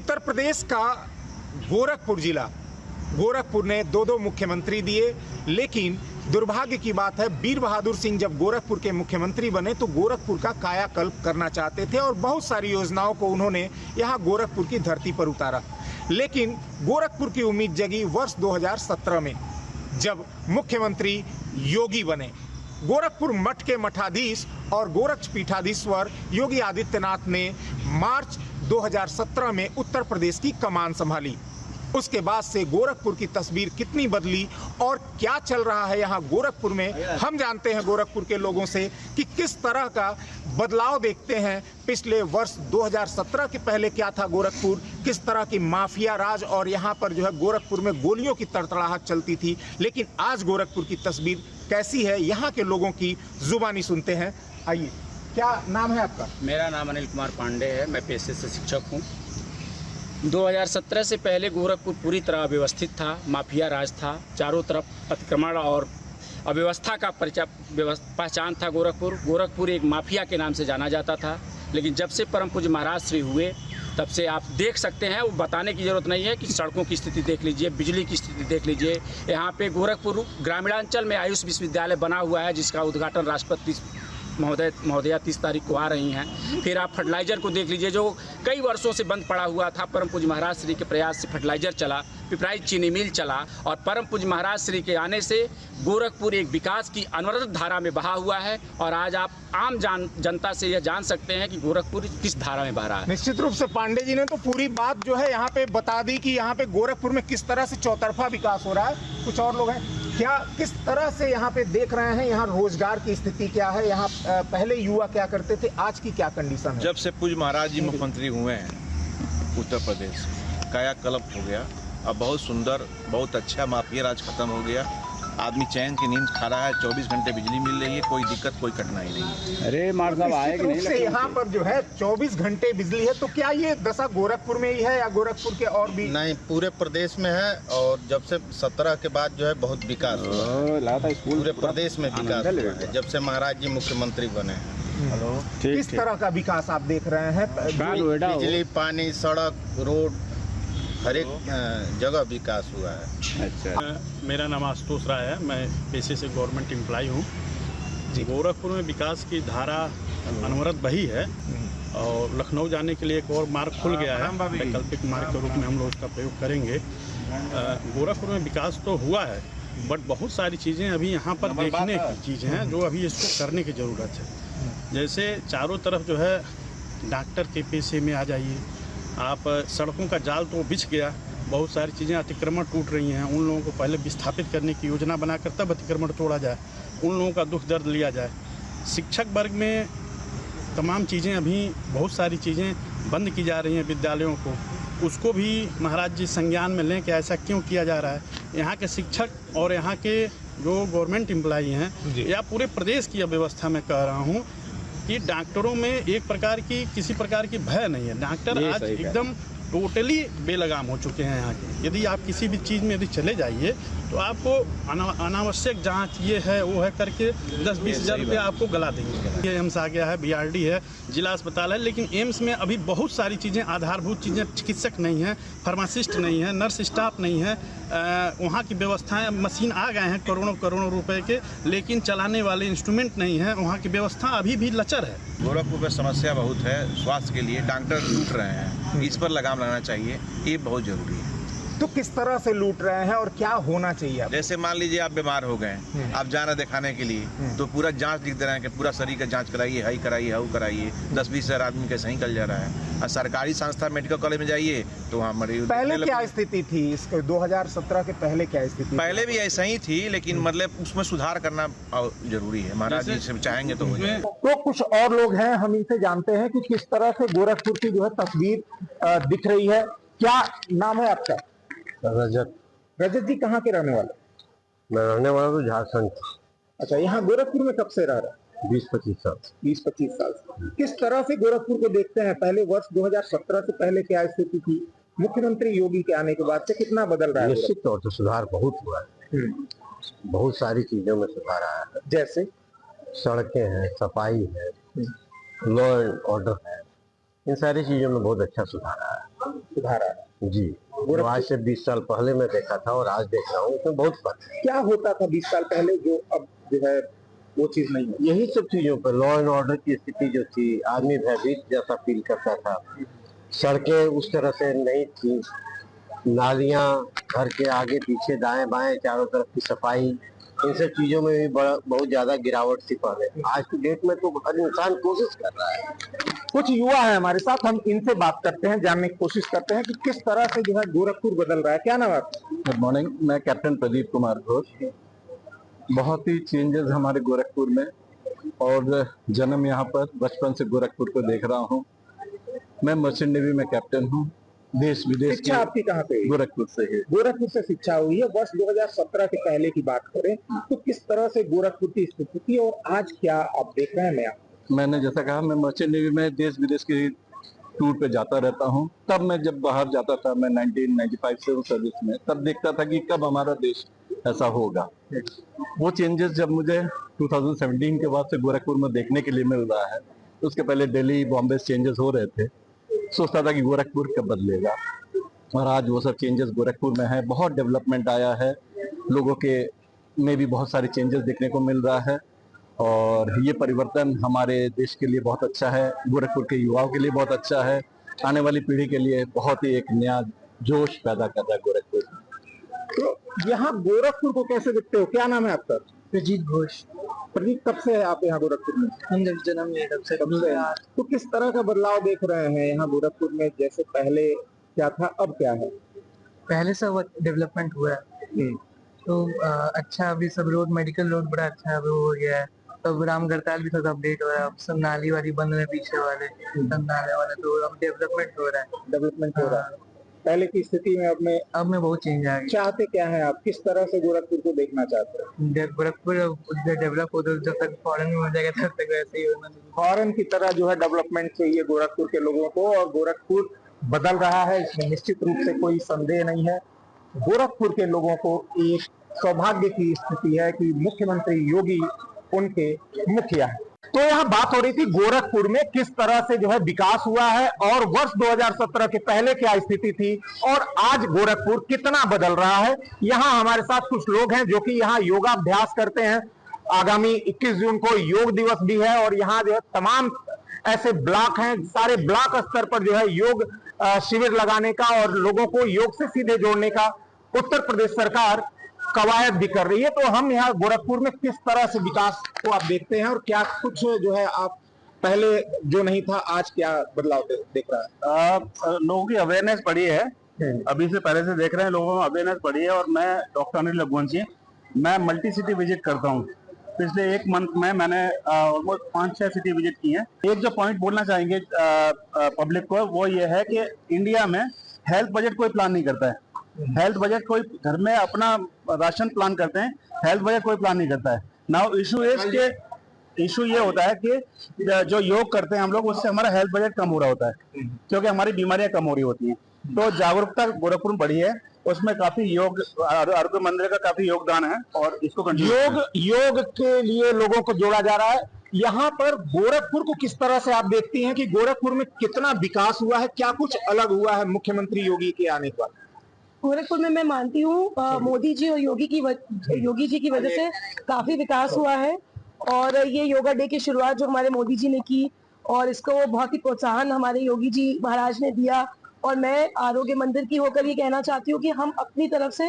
उत्तर प्रदेश का गोरखपुर जिला, गोरखपुर ने दो दो मुख्यमंत्री दिए, लेकिन दुर्भाग्य की बात है वीर बहादुर सिंह जब गोरखपुर के मुख्यमंत्री बने तो गोरखपुर का कायाकल्प करना चाहते थे और बहुत सारी योजनाओं को उन्होंने यहाँ गोरखपुर की धरती पर उतारा। लेकिन गोरखपुर की उम्मीद जगी वर्ष 2017 में जब मुख्यमंत्री योगी बने। गोरखपुर मठ के मठाधीश और गोरक्ष पीठाधीश्वर योगी आदित्यनाथ ने मार्च 2017 में उत्तर प्रदेश की कमान संभाली। उसके बाद से गोरखपुर की तस्वीर कितनी बदली और क्या चल रहा है यहाँ गोरखपुर में, हम जानते हैं गोरखपुर के लोगों से कि किस तरह का बदलाव देखते हैं। पिछले वर्ष 2017 के पहले क्या था गोरखपुर, किस तरह की माफिया राज और यहाँ पर जो है गोरखपुर में गोलियों की तड़तड़ाहट चलती थी, लेकिन आज गोरखपुर की तस्वीर कैसी है यहाँ के लोगों की जुबानी सुनते हैं। आइए, क्या नाम है आपका? मेरा नाम अनिल कुमार पांडे है, मैं पेशे से शिक्षक हूँ। 2017 से पहले गोरखपुर पूरी तरह अव्यवस्थित था, माफिया राज था, चारों तरफ अतिक्रमण और अव्यवस्था का पहचान था। गोरखपुर एक माफिया के नाम से जाना जाता था। लेकिन जब से परम पूज्य महाराज श्री हुए तब से आप देख सकते हैं, वो बताने की ज़रूरत नहीं है कि सड़कों की स्थिति देख लीजिए, बिजली की स्थिति देख लीजिए। यहाँ पे गोरखपुर ग्रामीणांचल में आयुष विश्वविद्यालय बना हुआ है जिसका उद्घाटन राष्ट्रपति महोदया 30 तारीख को आ रही हैं। फिर आप फर्टिलाइज़र को देख लीजिए जो कई वर्षों से बंद पड़ा हुआ था। परम पूज्य महाराज श्री के प्रयास से फर्टिलाइज़र चला, पिपराइच चीनी मिल चला और परम पूज्य महाराज श्री के आने से गोरखपुर एक विकास की अनवरत धारा में बहा हुआ है। और आज आप आम जनता से यह जान सकते हैं कि गोरखपुर किस धारा में बह रहा है। निश्चित रूप से पांडे जी ने तो पूरी बात जो है यहाँ पे बता दी कि यहाँ पे गोरखपुर में किस तरह से चौतरफा विकास हो रहा है। कुछ और लोग हैं क्या, किस तरह से यहाँ पे देख रहे हैं, यहाँ रोजगार की स्थिति क्या है, यहाँ पहले युवा क्या करते थे, आज की क्या कंडीशन है? जब से पूज्य महाराज जी मुख्यमंत्री हुए हैं उत्तर प्रदेश, कायाकल्प हो गया। अब बहुत सुंदर, बहुत अच्छा माफिया राज खत्म हो गया। आदमी चैन की नींद खा रहा है, 24 घंटे बिजली मिल रही है, कोई दिक्कत कोई कठिनाई नहीं। अरे मार साहब आए कि नहीं? यहाँ पर जो है 24 घंटे बिजली है, तो क्या ये दशा गोरखपुर में ही है या गोरखपुर के और भी? नहीं, पूरे प्रदेश में है। और जब से 17 के बाद जो है बहुत विकास हुआ, पूरे प्रदेश में विकास हुआ है जब से महाराज जी मुख्यमंत्री बने। हेलो, किस तरह का विकास आप देख रहे हैं? बिजली, पानी, सड़क, रोड, हर एक जगह विकास हुआ है। अच्छा, मेरा नाम आशुतोष राय है, मैं पेशे से गवर्नमेंट एम्प्लॉय हूँ। गोरखपुर में विकास की धारा अनवरत बही है और लखनऊ जाने के लिए एक और मार्ग खुल गया है। वैकल्पिक मार्ग के रूप में हम लोग उसका प्रयोग करेंगे। गोरखपुर में विकास तो हुआ है, बट बहुत सारी चीज़ें अभी यहाँ पर देखने की चीज़ें हैं जो अभी इसको करने की ज़रूरत है। जैसे चारों तरफ जो है डॉक्टर के पेशे में आ जाइए आप, सड़कों का जाल तो बिछ गया, बहुत सारी चीज़ें अतिक्रमण टूट रही हैं। उन लोगों को पहले विस्थापित करने की योजना बनाकर तब अतिक्रमण तोड़ा जाए, उन लोगों का दुख दर्द लिया जाए। शिक्षक वर्ग में तमाम चीज़ें, अभी बहुत सारी चीज़ें बंद की जा रही हैं विद्यालयों को, उसको भी महाराज जी संज्ञान में लें कि ऐसा क्यों किया जा रहा है। यहाँ के शिक्षक और यहाँ के जो गवर्नमेंट एम्प्लॉई हैं या पूरे प्रदेश की अव्यवस्था में कह रहा हूँ कि डॉक्टरों में एक प्रकार की किसी प्रकार की भय नहीं है। डॉक्टर आज एकदम टोटली बेलगाम हो चुके हैं यहाँ के। यदि आप किसी भी चीज़ में यदि चले जाइए तो आपको अनावश्यक जांच ये है वो है करके 10-20 हज़ार रुपया आपको गला देंगे। ये एम्स आ गया है, BRD है, जिला अस्पताल है, लेकिन एम्स में अभी बहुत सारी चीज़ें, आधारभूत चीज़ें, चिकित्सक नहीं है, फार्मासिस्ट नहीं है, नर्स स्टाफ नहीं है। वहाँ की व्यवस्थाएं, मशीन आ गए हैं करोड़ों रुपए के, लेकिन चलाने वाले इंस्ट्रूमेंट नहीं है। वहाँ की व्यवस्था अभी भी लचर है। गोरखपुर में समस्या बहुत है, स्वास्थ्य के लिए डॉक्टर लूट रहे हैं, इस पर लगाम लगाना चाहिए, ये बहुत ज़रूरी है। तो किस तरह से लूट रहे हैं और क्या होना चाहिए? जैसे मान लीजिए आप बीमार हो गए, आप जा रहे दिखाने के लिए, तो पूरा जांच लिख दे रहे हैं कि पूरा शरीर का जांच कराइए, हाई कराइए, हाउ कराइए। 10-20 हज़ार आदमी कैसे ही निकल जा रहा है। और सरकारी संस्था मेडिकल कॉलेज में जाइए तो वहाँ मरीज। पहले क्या स्थिति थी इसके 2017 के पहले क्या स्थिति? पहले भी ऐसा ही थी, लेकिन मतलब उसमें सुधार करना जरूरी है। महाराज जी से चाहेंगे तो हो जाए। तो कुछ और लोग हैं, हम इनसे जानते हैं कि किस तरह से गोरखपुर की जो है तस्वीर दिख रही है। क्या नाम है आपका? रजत। रजत जी कहाँ के रहने वाले? मैं रहने वाला तो झारखंड। अच्छा, यहाँ गोरखपुर में कब से रह रहा है? 20-25 साल। 20-25 साल से। किस तरह से गोरखपुर को देखते हैं? पहले वर्ष 2017 से पहले क्या स्थिति थी? मुख्यमंत्री योगी के आने के बाद से कितना बदल रहा है? निश्चित तौर से सुधार बहुत हुआ है, बहुत सारी चीजों में सुधार आया है। जैसे सड़कें हैं, सफाई है, लॉ एंड ऑर्डर है, इन सारी चीजों में बहुत अच्छा सुधार आया है। सुधार आया। जी, जो आज से 20 साल पहले मैं देखा था और आज देख रहा हूँ उसमें बहुत फर्क है। क्या होता था 20 साल पहले जो अब जो है वो चीज नहीं है? यही सब चीजों पर लॉ एंड ऑर्डर की स्थिति जो थी, आदमी भयभीत जैसा फील करता था, सड़कें उस तरह से नहीं थी, नालियां घर के आगे पीछे दाएं बाएं चारों तरफ की सफाई, इन सब चीजों में भी बहुत ज्यादा गिरावट थी पहले। आज की डेट में तो हर इंसान कोशिश कर रहा है। कुछ युवा है हमारे साथ, हम इनसे बात करते हैं, जानने की कोशिश करते हैं कि किस तरह से जो है गोरखपुर बदल रहा है। क्या नाम है आपका? गुड मॉर्निंग, मैं कैप्टन प्रदीप कुमार घोष। बहुत ही चेंजेस हमारे गोरखपुर में, और जन्म यहाँ पर, बचपन से गोरखपुर को देख रहा हूँ। मैं मर्चेंट नेवी में कैप्टन हूँ। देश विदेश शिक्षा आपकी कहाँ से हुई? गोरखपुर से है। गोरखपुर से शिक्षा हुई है। वर्ष 2017 के पहले की बात करें तो किस तरह से गोरखपुर की स्थिति थी और आज क्या आप देख रहे हैं? मैंने जैसा कहा, मैं मर्चेंट नेवी में देश विदेश की टूर पे जाता रहता हूँ। तब मैं जब बाहर जाता था, मैं 1995 से हूँ सर्विस में, तब देखता था कि कब हमारा देश ऐसा होगा। वो चेंजेस जब मुझे 2017 के बाद से गोरखपुर में देखने के लिए मिल रहा है, उसके पहले दिल्ली बॉम्बे चेंजेस हो रहे थे, सोचता था कि गोरखपुर कब बदलेगा, और आज वो सब चेंजेस गोरखपुर में है। बहुत डेवलपमेंट आया है, लोगों के में भी बहुत सारे चेंजेस देखने को मिल रहा है, और ये परिवर्तन हमारे देश के लिए बहुत अच्छा है, गोरखपुर के युवाओं के लिए बहुत अच्छा है, आने वाली पीढ़ी के लिए बहुत ही एक नया जोश पैदा कर रहा है गोरखपुर। तो यहाँ गोरखपुर को कैसे देखते हो? क्या नाम है आपका? प्रजीत घोष। प्रदीप, कब से है आप यहाँ गोरखपुर में? हम जब जन्म लिए तब से। तो किस तरह का बदलाव देख रहे हैं यहाँ गोरखपुर में? जैसे पहले क्या था, अब क्या है? पहले से डेवलपमेंट हुआ है, तो अच्छा, अभी सब रोड, मेडिकल रोड बड़ा अच्छा अभी हो गया है। अब रामगढ़ताल भी थोड़ा अपडेट हो रहा है, अब सब नाली वाली बंद है पीछे वाले, सब नाले वाले, तो अब डेवलपमेंट हो रहा है। डेवलपमेंट हो रहा है। पहले की स्थिति में अब में बहुत चेंज आ गया। चाहते क्या है आप? किस तरह से गोरखपुर को देखना चाहते हैं? गोरखपुर डेवलप हो, जब तक फॉरेन में हो जाएगा तब तक वैसे ही होना। फॉरेन की तरह जो है डेवलपमेंट चाहिए गोरखपुर के लोगों को, और गोरखपुर बदल रहा है, इसमें निश्चित रूप से कोई संदेह नहीं है। गोरखपुर के लोगों को एक सौभाग्य की स्थिति है कि मुख्यमंत्री योगी उनके मुखिया है। तो यहाँ बात हो रही थी गोरखपुर में किस तरह से जो है विकास हुआ है, और वर्ष 2017 के पहले क्या स्थिति थी और आज गोरखपुर कितना बदल रहा है। यहाँ हमारे साथ कुछ लोग हैं जो कि यहाँ योगाभ्यास करते हैं। आगामी 21 जून को योग दिवस भी है, और यहाँ जो है तमाम ऐसे ब्लॉक हैं, सारे ब्लॉक स्तर पर जो है योग शिविर लगाने का और लोगों को योग से सीधे जोड़ने का उत्तर प्रदेश सरकार कवायद भी कर रही है। तो हम यहाँ गोरखपुर में किस तरह से विकास को आप देखते हैं, और क्या कुछ जो है आप पहले जो नहीं था आज क्या बदलाव देख रहा है? लोगों की अवेयरनेस बढ़ी है, अभी से पहले से देख रहे हैं, लोगों में अवेयरनेस बढ़ी है। और मैं डॉक्टर अनिल रघुवंशी, मैं मल्टी सिटी विजिट करता हूँ। पिछले एक मंथ में मैंने ऑलमोस्ट 5-6 सिटी विजिट की है। एक जो पॉइंट बोलना चाहेंगे पब्लिक को, वो ये है कि इंडिया में हेल्थ बजट कोई प्लान नहीं करता है। हेल्थ बजट कोई घर में अपना राशन प्लान करते हैं, हेल्थ बजट कोई प्लान नहीं करता है। नाउ इशू ये होता है कि जो योग करते हैं हम लोग, उससे हमारा हेल्थ बजट कम हो रहा होता है, क्योंकि हमारी बीमारियां कम हो रही होती हैं। तो जागरूकता गोरखपुर में बढ़ी है, उसमें काफी योग, आरोग्य मंदिर का काफी योगदान है, और इसको योग के लिए लोगों को जोड़ा जा रहा है। यहाँ पर गोरखपुर को किस तरह से आप देखती हैं कि गोरखपुर में कितना विकास हुआ है, क्या कुछ अलग हुआ है मुख्यमंत्री योगी के आने के बाद? गोरखपुर में मैं मानती हूँ मोदी जी और योगी जी की वजह से काफी विकास हुआ है, और ये योगा डे की शुरुआत जो हमारे मोदी जी ने की, और इसको बहुत ही प्रोत्साहन हमारे योगी जी महाराज ने दिया। और मैं आरोग्य मंदिर की होकर ये कहना चाहती हूँ कि हम अपनी तरफ से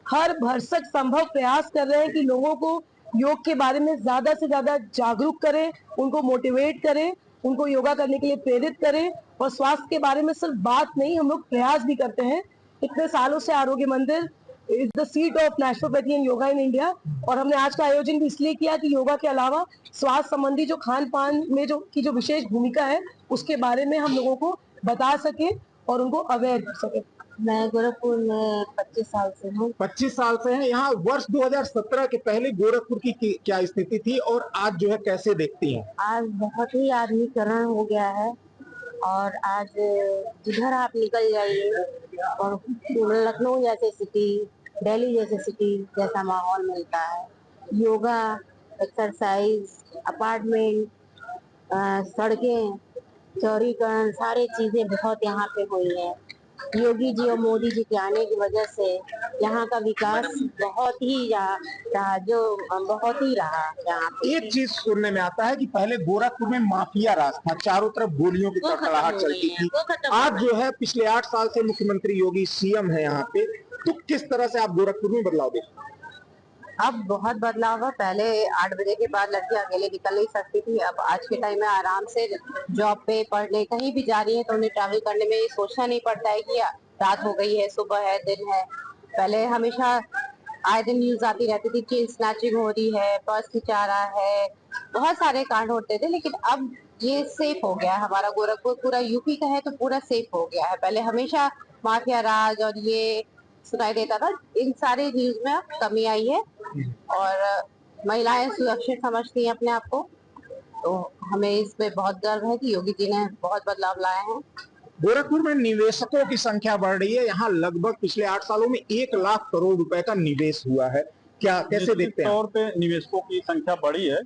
हर भरसक संभव प्रयास कर रहे हैं कि लोगों को योग के बारे में ज्यादा से ज्यादा जागरूक करें, उनको मोटिवेट करें, उनको योगा करने के लिए प्रेरित करें। और स्वास्थ्य के बारे में सिर्फ बात नहीं, हम लोग प्रयास भी करते हैं। इतने सालों से आरोग्य मंदिर is the seat of naturopathy and yoga in India, और हमने आज का आयोजन भी इसलिए किया कि योगा के अलावा स्वास्थ्य संबंधी जो खान पान में जो विशेष भूमिका है, उसके बारे में हम लोगों को बता सके और उनको अवेयर कर सके। मैं गोरखपुर में 25 साल से हूँ। 25 साल से हैं यहाँ। वर्ष 2017 के पहले गोरखपुर की क्या स्थिति थी और आज जो है कैसे देखती हैं? आज बहुत ही आधुनिकीकरण हो गया है, और आज जिधर आप निकल जाइए, और लखनऊ जैसे सिटी, दिल्ली जैसे सिटी जैसा माहौल मिलता है। योगा, एक्सरसाइज, अपार्टमेंट, सड़कें, चौड़ीकरण, सारी चीजें बहुत यहाँ पे हुई है। योगी जी और मोदी जी के आने की वजह से यहाँ का विकास बहुत ही रहा, जो बहुत ही रहा यहाँ पे। एक चीज सुनने में आता है कि पहले गोरखपुर में माफिया राज था, चारों तरफ गोलियों की तड़तड़ाहट चलती थी। आज जो है पिछले 8 साल से मुख्यमंत्री योगी सीएम है यहाँ पे, तो किस तरह से आप गोरखपुर में बदलाव देखते हैं? अब बहुत बदलाव है। पहले 8 बजे के बाद लड़कियां अकेले निकल नहीं सकती थी, अब आज के टाइम में आराम से जॉब पे, पढ़ने कहीं भी जा रही है तो उन्हें ट्रैवल करने में सोचना नहीं पड़ता है कि रात हो गई है, सुबह है, दिन है। पहले हमेशा आए दिन न्यूज आती रहती थी, चेन स्नैचिंग हो रही है, पर्स खिंचा रहा है, बहुत सारे कांड होते थे। लेकिन अब ये सेफ हो गया है, हमारा गोरखपुर पूरा यूपी का है तो पूरा सेफ हो गया है। पहले हमेशा माफिया राज और ये सुनाई देता था, इन सारे न्यूज में अब कमी आई है और महिलाएं सुरक्षित समझती हैं अपने आप को, तो हमें इस पे बहुत गर्व है कि योगी जी ने बहुत बदलाव लाए हैं। गोरखपुर में निवेशकों की संख्या बढ़ रही है, यहाँ लगभग पिछले 8 सालों में 1 लाख करोड़ रुपए का निवेश हुआ है, क्या कैसे देखते हैं? तौर पे निवेशकों की संख्या बढ़ी है।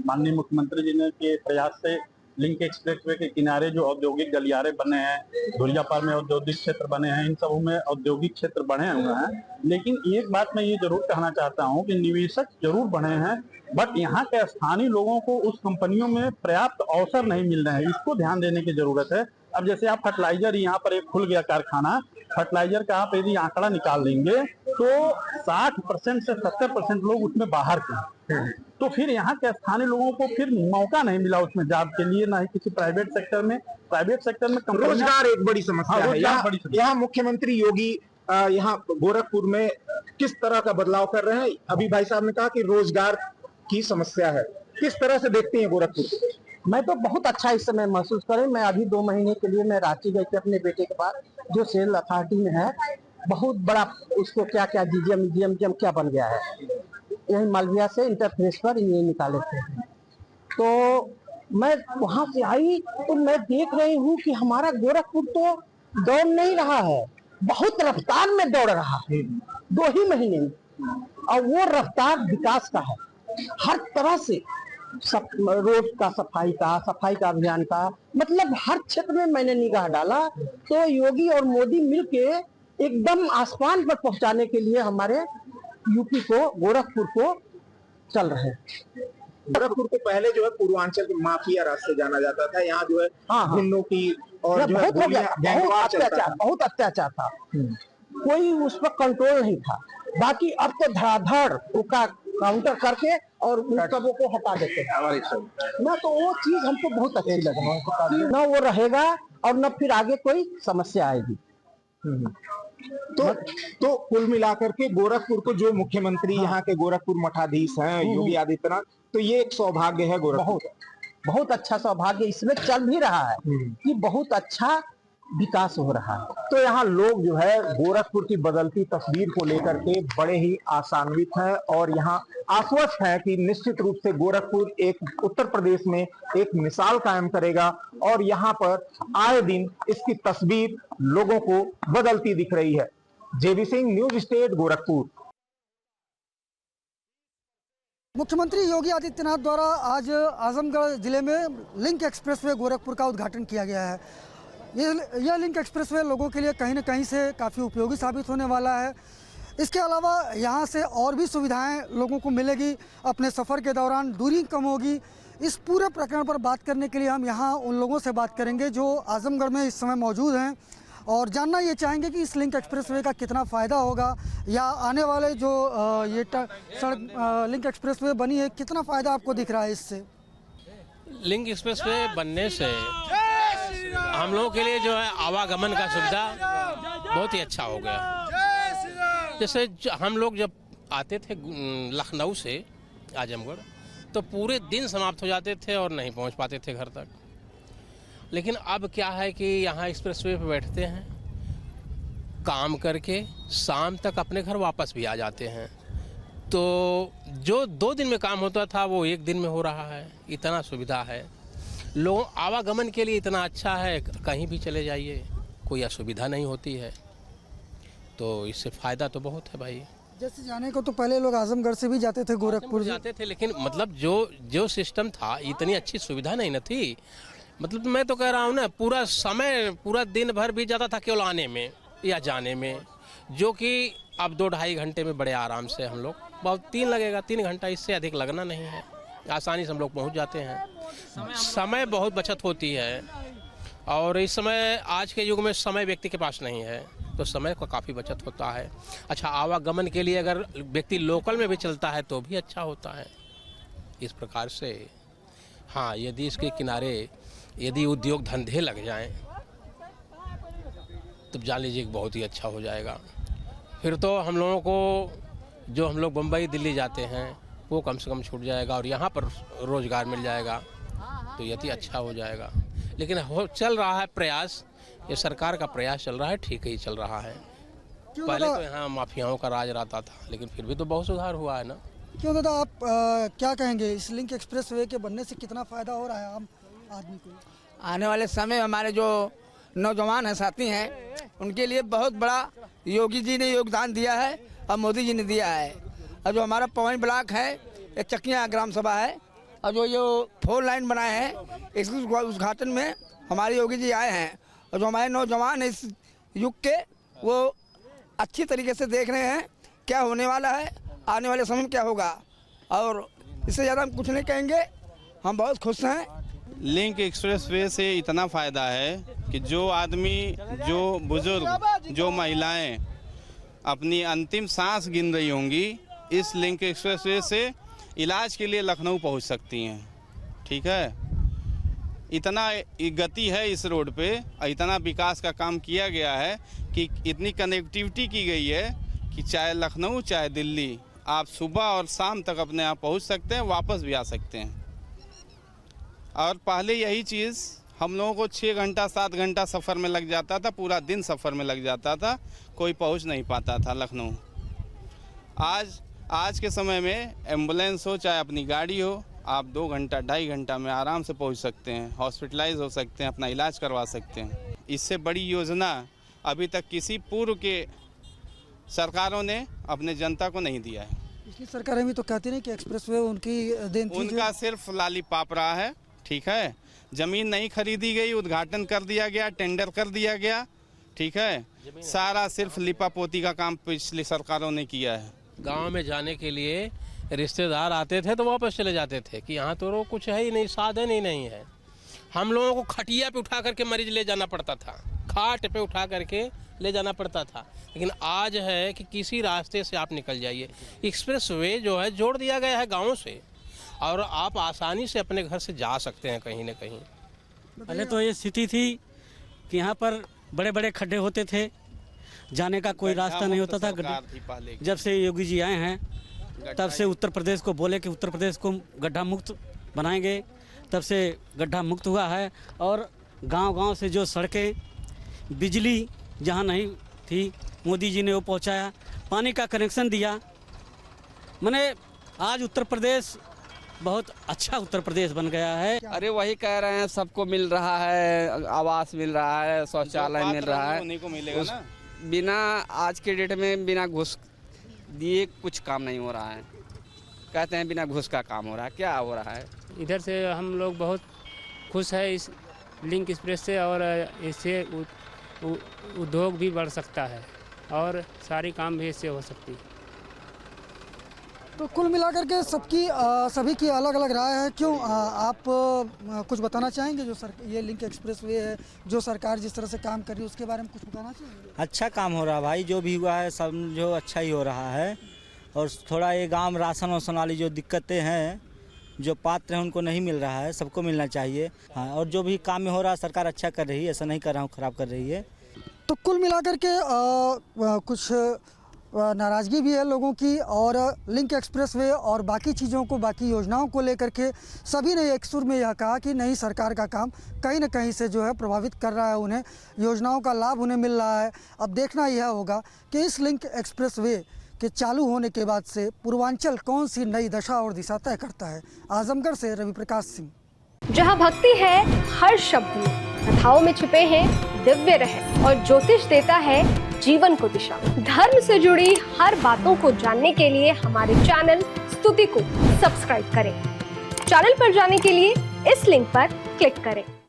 माननीय मुख्यमंत्री जी ने के प्रयास से लिंक एक्सप्रेसवे के किनारे जो औद्योगिक गलियारे बने हैं, धुलियापार में औद्योगिक क्षेत्र बने हैं, इन सब में औद्योगिक क्षेत्र बने हुए हैं। लेकिन एक बात मैं ये जरूर कहना चाहता हूँ कि निवेशक जरूर बने हैं, बट यहाँ के स्थानीय लोगों को उस कंपनियों में पर्याप्त अवसर नहीं मिल रहे हैं, इसको ध्यान देने की जरूरत है। अब जैसे आप फर्टिलाइजर, यहाँ पर एक खुल गया कारखाना, फर्टिलाइजर का आप यदि आंकड़ा निकाल लेंगे तो 60% से 70% लोग उसमें बाहर के हैं। तो फिर यहाँ के स्थानीय लोगों को फिर मौका नहीं मिला उसमें जॉब के लिए, ना ही किसी प्राइवेट सेक्टर में रोजगार एक बड़ी समस्या है। यहाँ मुख्यमंत्री योगी यहाँ गोरखपुर में किस तरह का बदलाव कर रहे हैं? अभी भाई साहब ने कहा कि रोजगार की समस्या है, किस तरह से देखते हैं गोरखपुर? मैं तो बहुत अच्छा इस समय महसूस करें। मैं अभी 2 महीने के लिए मैं रांची गई थी अपने बेटे के पास, जो सेल अथॉरिटी में है, बहुत बड़ा उसको क्या क्या जीजीएम क्या बन गया है, यही मालविया से इंटरफेस पर ये निकाले थे। तो मैं वहां से आई तो मैं देख रही हूँ कि हमारा गोरखपुर तो दौड़ नहीं रहा है, बहुत रफ्तार में दौड़ रहा है 2 ही महीने में, और वो रफ्तार विकास का है। हर तरह से रोड का सफाई का अभियान का, मतलब हर क्षेत्र में मैंने निगाह डाला तो योगी और मोदी मिलके एकदम आसमान पर पहुंचाने के लिए हमारे यूपी को, गोरखपुर को चल रहे हैं। गोरखपुर को पहले जो है पूर्वांचल के माफिया राज से जाना जाता था, यहाँ जो है गुंडों की और जो है बहुत अत्याचार था, कोई उस पर कंट्रोल नहीं था। बाकी अब तो धड़ाधड़ उसका काउंटर करके और उन सबों को हटा देते हैं। ना तो वो चीज हमको बहुत अच्छी लगी, ना वो रहेगा और न फिर आगे कोई समस्या आएगी। तो कुल मिलाकर के गोरखपुर को जो मुख्यमंत्री यहाँ के गोरखपुर मठाधीश हैं योगी आदित्यनाथ, तो ये एक सौभाग्य है गोरखपुर, बहुत अच्छा सौभाग्य इसमें चल भी रहा है कि बहुत अच्छा विकास हो रहा है। तो यहाँ लोग जो है गोरखपुर की बदलती तस्वीर को लेकर के बड़े ही आशान्वित हैं और यहाँ आश्वस्त है कि निश्चित रूप से गोरखपुर एक उत्तर प्रदेश में एक मिसाल कायम करेगा और यहाँ पर आए दिन इसकी तस्वीर लोगों को बदलती दिख रही है। जेबी सिंह, न्यूज स्टेट, गोरखपुर। मुख्यमंत्री योगी आदित्यनाथ द्वारा आज आजमगढ़ जिले में लिंक एक्सप्रेसवे गोरखपुर का उद्घाटन किया गया है। यह लिंक एक्सप्रेसवे लोगों के लिए कहीं न कहीं से काफ़ी उपयोगी साबित होने वाला है। इसके अलावा यहाँ से और भी सुविधाएं लोगों को मिलेगी, अपने सफ़र के दौरान दूरी कम होगी। इस पूरे प्रकरण पर बात करने के लिए हम यहाँ उन लोगों से बात करेंगे जो आजमगढ़ में इस समय मौजूद हैं और जानना ये चाहेंगे कि इस लिंक एक्सप्रेसवे का कितना फ़ायदा होगा या आने वाले जो ये सड़क लिंक एक्सप्रेसवे बनी है, कितना फ़ायदा आपको दिख रहा है इससे? लिंक एक्सप्रेसवे बनने से हम लोगों के लिए जो है आवागमन का सुविधा बहुत ही अच्छा हो गया। जैसे हम लोग जब आते थे लखनऊ से आजमगढ़ तो पूरे दिन समाप्त हो जाते थे और नहीं पहुंच पाते थे घर तक। लेकिन अब क्या है कि यहाँ एक्सप्रेसवे पे बैठते हैं, काम करके शाम तक अपने घर वापस भी आ जाते हैं। तो जो 2 दिन में काम होता था वो 1 दिन में हो रहा है। इतना सुविधा है, लोग आवागमन के लिए इतना अच्छा है, कहीं भी चले जाइए कोई असुविधा नहीं होती है। तो इससे फ़ायदा तो बहुत है भाई। जैसे जाने को तो पहले लोग आजमगढ़ से भी जाते थे, गोरखपुर जाते थे, लेकिन मतलब जो सिस्टम था इतनी अच्छी सुविधा नहीं न थी। मतलब मैं तो कह रहा हूँ ना, पूरा दिन भर बीत जाता था केवल आने में या जाने में, जो कि अब 2-2.5 घंटे में बड़े आराम से हम लोग, बहुत 3 घंटा, इससे अधिक लगना नहीं है, आसानी से हम लोग पहुँच जाते हैं। समय बहुत बचत होती है, और इस समय आज के युग में समय व्यक्ति के पास नहीं है, तो समय का काफ़ी बचत होता है। अच्छा, आवागमन के लिए अगर व्यक्ति लोकल में भी चलता है तो भी अच्छा होता है। इस प्रकार से हाँ, यदि इसके किनारे यदि उद्योग धंधे लग जाएं तो जान लीजिए कि बहुत ही अच्छा हो जाएगा। फिर तो हम लोगों को जो हम लोग बम्बई दिल्ली जाते हैं वो कम से कम छूट जाएगा, और यहाँ पर रोज़गार मिल जाएगा, तो यदि अच्छा हो जाएगा। लेकिन चल रहा है प्रयास, ये सरकार का प्रयास चल रहा है, ठीक ही चल रहा है। पहले तो यहाँ माफियाओं का राज रहता था, लेकिन फिर भी तो बहुत सुधार हुआ है ना। क्यों दादा, आप क्या कहेंगे, इस लिंक एक्सप्रेस वे के बनने से कितना फ़ायदा हो रहा है आम आदमी को? आने वाले समय हमारे जो नौजवान हैं, साथी हैं, उनके लिए बहुत बड़ा योगी जी ने योगदान दिया है और मोदी जी ने दिया है। और जो हमारा पवन ब्लॉक है, एक चकिया ग्राम सभा है, और जो 4 लाइन बनाए हैं, इसके उद्घाटन में हमारे योगी जी आए हैं। और जो हमारे नौजवान इस युग के, वो अच्छी तरीके से देख रहे हैं क्या होने वाला है, आने वाले समय में क्या होगा, और इससे ज़्यादा हम कुछ नहीं कहेंगे। हम बहुत खुश हैं। लिंक एक्सप्रेस वे से इतना फ़ायदा है कि जो आदमी, जो बुजुर्ग, जो महिलाएं अपनी अंतिम सांस गिन रही होंगी, इस लिंक एक्सप्रेस वे से इलाज के लिए लखनऊ पहुंच सकती हैं। ठीक है, इतना गति है इस रोड पे, इतना विकास का काम किया गया है कि इतनी कनेक्टिविटी की गई है कि चाहे लखनऊ चाहे दिल्ली, आप सुबह और शाम तक अपने यहाँ पहुँच सकते हैं, वापस भी आ सकते हैं। और पहले यही चीज़ हम लोगों को 6 घंटा 7 घंटा सफ़र में लग जाता था, पूरा दिन सफ़र में लग जाता था, कोई पहुँच नहीं पाता था लखनऊ। आज के समय में एम्बुलेंस हो चाहे अपनी गाड़ी हो, आप 2 घंटा 2.5 घंटा में आराम से पहुंच सकते हैं, हॉस्पिटलाइज हो सकते हैं, अपना इलाज करवा सकते हैं। इससे बड़ी योजना अभी तक किसी पूर्व के सरकारों ने अपने जनता को नहीं दिया है। पिछली सरकारें भी तो कहती नहीं कि एक्सप्रेसवे उनकी देन थी, उनका सिर्फ लालीपाप रहा है। ठीक है, ज़मीन नहीं खरीदी गई, उद्घाटन कर दिया गया, टेंडर कर दिया गया। ठीक है, सारा सिर्फ लिपापोती का काम पिछली सरकारों ने किया है। गांव में जाने के लिए रिश्तेदार आते थे तो वापस चले जाते थे कि यहाँ तो कुछ है ही नहीं, साधन ही नहीं है। हम लोगों को खटिया पे उठा करके मरीज ले जाना पड़ता था, खाट पे उठा करके ले जाना पड़ता था। लेकिन आज है कि किसी रास्ते से आप निकल जाइए, एक्सप्रेस वे जो है जोड़ दिया गया है गाँव से, और आप आसानी से अपने घर से जा सकते हैं कहीं ना कहीं। पहले तो ये स्थिति थी कि यहाँ पर बड़े बड़े खड्डे होते थे, जाने का कोई रास्ता नहीं होता था। जब से योगी जी आए हैं तब से उत्तर प्रदेश को बोले कि उत्तर प्रदेश को गड्ढा मुक्त बनाएंगे, तब से गड्ढा मुक्त हुआ है। और गांव-गांव से जो सड़कें, बिजली जहां नहीं थी, मोदी जी ने वो पहुंचाया, पानी का कनेक्शन दिया। मैंने आज उत्तर प्रदेश बहुत अच्छा उत्तर प्रदेश बन गया है। अरे वही कह रहे हैं, सबको मिल रहा है, आवास मिल रहा है, शौचालय मिल रहा है, उन्हीं को मिलेगा ना। बिना आज के डेट में बिना घूस दिए कुछ काम नहीं हो रहा है। कहते हैं बिना घूस का काम हो रहा है, क्या हो रहा है? इधर से हम लोग बहुत खुश है इस लिंक एक्सप्रेस से, और इससे उद्योग भी बढ़ सकता है और सारी काम भी इससे हो सकती है। तो कुल मिलाकर के सभी की अलग अलग राय है। क्यों आप कुछ बताना चाहेंगे? ये लिंक एक्सप्रेस वे है, जो सरकार जिस तरह से काम कर रही है उसके बारे में कुछ बताना चाहेंगे? अच्छा काम हो रहा है भाई, जो भी हुआ है समझो अच्छा ही हो रहा है। और थोड़ा ये गांव में राशन वासन वाली जो दिक्कतें हैं, जो पात्र हैं उनको नहीं मिल रहा है, सबको मिलना चाहिए। हाँ, और जो भी काम में हो रहा है सरकार अच्छा कर रही है, ऐसा नहीं कर रहा हूँ ख़राब कर रही है। तो कुल मिलाकर के कुछ नाराज़गी भी है लोगों की, और लिंक एक्सप्रेसवे और बाकी चीज़ों को, बाकी योजनाओं को लेकर के सभी ने एक सुर में यह कहा कि नहीं, सरकार का काम कहीं न कहीं से जो है प्रभावित कर रहा है उन्हें, योजनाओं का लाभ उन्हें मिल रहा है। अब देखना यह होगा कि इस लिंक एक्सप्रेसवे के चालू होने के बाद से पूर्वांचल कौन सी नई दशा और दिशा तय करता है। आजमगढ़ से रवि प्रकाश सिंह। जहाँ भक्ति है हर शब्द में, कथाओं में छिपे हैं दिव्य रहस्य, और ज्योतिष देता है जीवन को दिशा। धर्म से जुड़ी हर बातों को जानने के लिए हमारे चैनल स्तुति को सब्सक्राइब करें। चैनल पर जाने के लिए इस लिंक पर क्लिक करें।